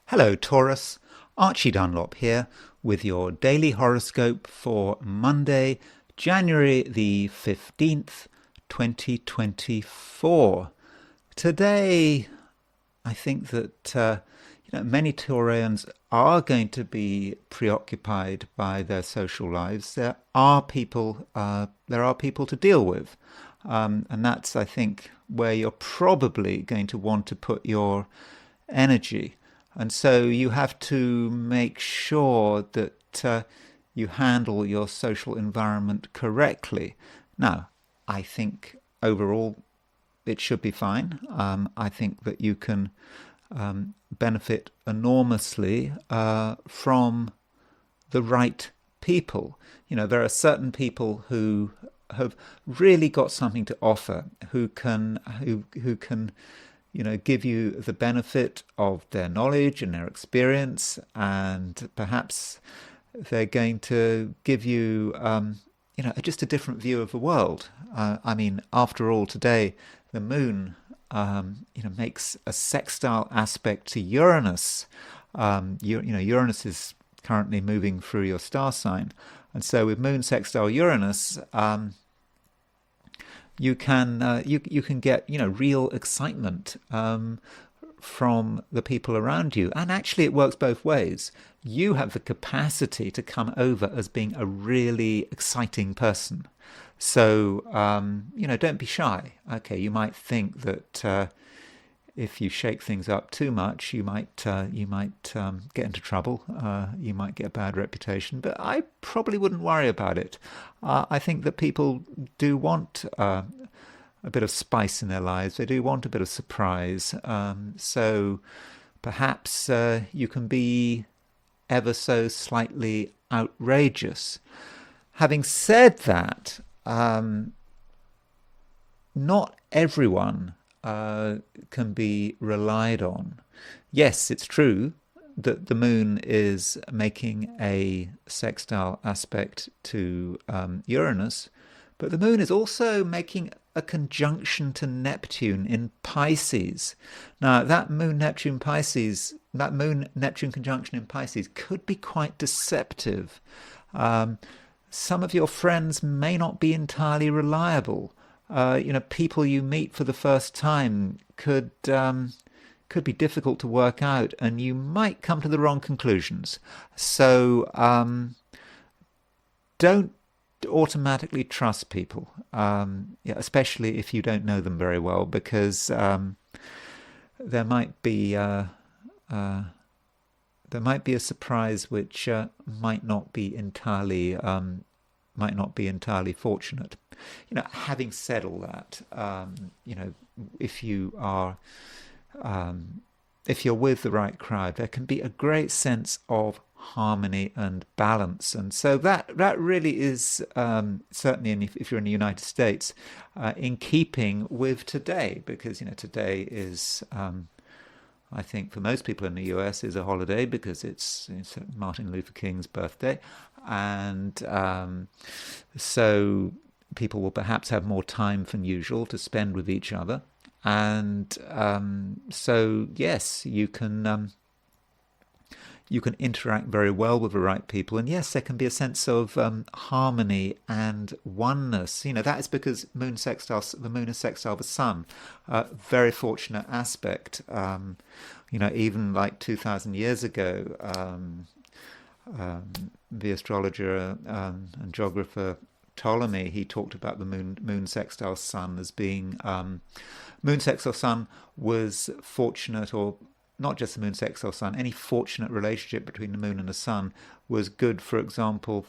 Hello, Taurus. Archie Dunlop here with your daily horoscope for Monday, January the 15th, 2024. Today, I think that many Taurians are going to be preoccupied by their social lives. There are people to deal with, and that's, I think, where you're probably going to want to put your energy. And so you have to make sure that you handle your social environment correctly. Now, I think overall it should be fine. I think that you can benefit enormously from the right people. There are certain people who have really got something to offer, who can give you the benefit of their knowledge and their experience, and perhaps they're going to give you, just a different view of the world. After all, today the moon, makes a sextile aspect to Uranus. Uranus is currently moving through your star sign, and so with moon sextile Uranus, you can get real excitement from the people around you, and actually it works both ways. You have the capacity to come over as being a really exciting person, so don't be shy. Okay, you might think that if you shake things up too much, you might get into trouble. You might get a bad reputation, but I probably wouldn't worry about it. I think that people do want a bit of spice in their lives. They do want a bit of surprise. So perhaps you can be ever so slightly outrageous. Having said that, not everyone can be relied on. Yes, it's true that the moon is making a sextile aspect to Uranus, but the moon is also making a conjunction to Neptune in Pisces. Now, that moon-Neptune conjunction in Pisces could be quite deceptive. Some of your friends may not be entirely reliable. People you meet for the first time could be difficult to work out, and you might come to the wrong conclusions. So don't automatically trust people, especially if you don't know them very well, because there might be a surprise which might not be entirely fortunate. Having said all that, if you are if you're with the right crowd, there can be a great sense of harmony and balance, and so that really is certainly, if you're in the United States, in keeping with today, because today is. I think for most people in the US is a holiday because it's Martin Luther King's birthday, and so people will perhaps have more time than usual to spend with each other, and so yes, you can interact very well with the right people, and yes, there can be a sense of harmony and oneness. That is because the moon is sextile the sun. Very fortunate aspect. Even like 2,000 years ago, the astrologer and geographer Ptolemy, he talked about the moon sextile sun as being moon sextile sun was fortunate, or not just the moon sextile sun, any fortunate relationship between the moon and the sun was good, for example,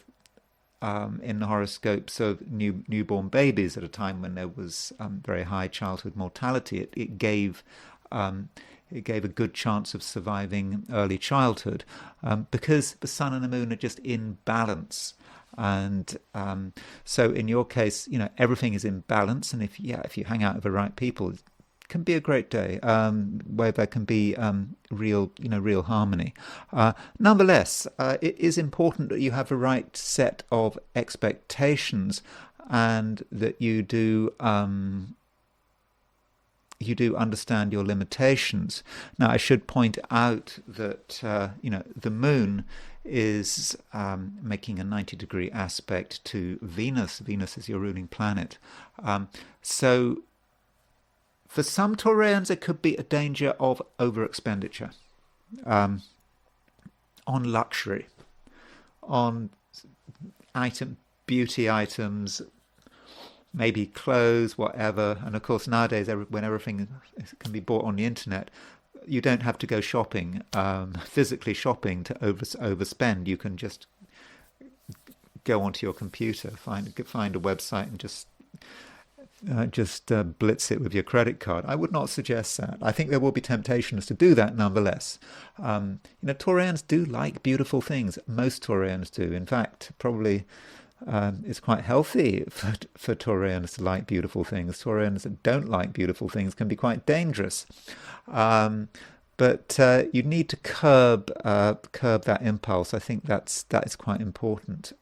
in the horoscopes of newborn babies at a time when there was very high childhood mortality. It gave a good chance of surviving early childhood, because the sun and the moon are just in balance. And so in your case, everything is in balance, and if you hang out with the right people, can be a great day where there can be real harmony. Nonetheless, it is important that you have the right set of expectations, and that you do you do understand your limitations. Now, I should point out that the moon is making a 90-degree aspect to Venus. Venus is your ruling planet. So for some Taurians, there could be a danger of over expenditure on luxury, on beauty items, maybe clothes, whatever. And of course, nowadays, when everything can be bought on the internet, you don't have to go shopping, physically shopping, to overspend. You can just go onto your computer, find a website, and just blitz it with your credit card. I would not suggest that. I think there will be temptations to do that nonetheless. Taurians do like beautiful things. Most Taurians do. In fact, probably it's quite healthy for Taurians to like beautiful things. Taurians that don't like beautiful things can be quite dangerous. But you need to curb that impulse. I think that is quite important.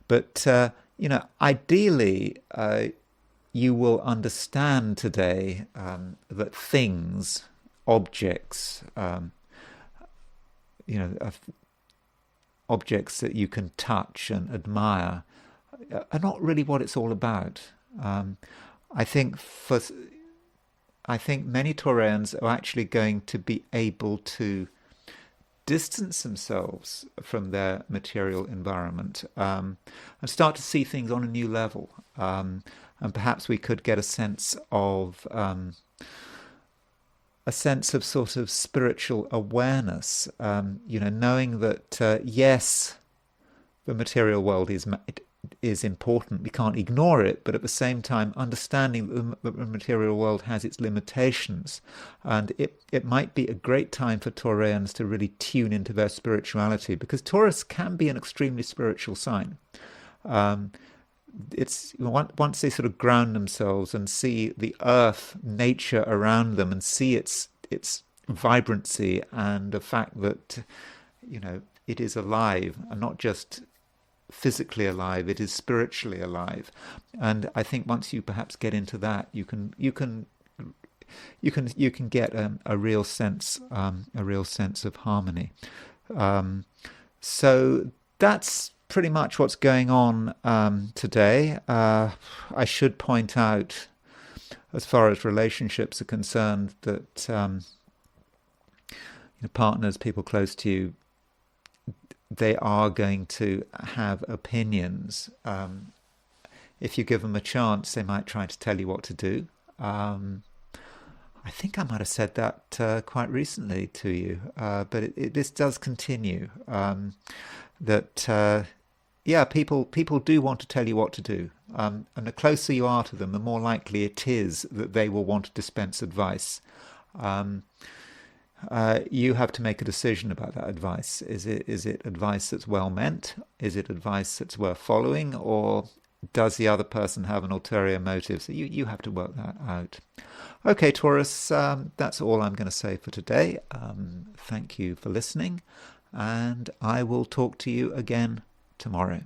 But ideally, you will understand today that things, objects, objects that you can touch and admire, are not really what it's all about. I think many Taurians are actually going to be able to distance themselves from their material environment and start to see things on a new level. And perhaps we could get a sense of sort of spiritual awareness, knowing that yes, the material world is important. We can't ignore it, but at the same time, understanding that the material world has its limitations, and it might be a great time for Taurians to really tune into their spirituality, because Taurus can be an extremely spiritual sign. It's once they sort of ground themselves and see the earth, nature around them, and see its vibrancy and the fact that it is alive, and not just physically alive, it is spiritually alive. And I think once you perhaps get into that, you can get a real sense of harmony. So that's pretty much what's going on today. I should point out, as far as relationships are concerned, that partners, people close to you, they are going to have opinions. If you give them a chance, they might try to tell you what to do. I think I might have said that quite recently to you, but this does continue. People do want to tell you what to do. And the closer you are to them, the more likely it is that they will want to dispense advice. You have to make a decision about that advice. Is it advice that's well meant? Is it advice that's worth following? Or does the other person have an ulterior motive? So you have to work that out. Okay, Taurus, that's all I'm going to say for today. Thank you for listening, and I will talk to you again tomorrow.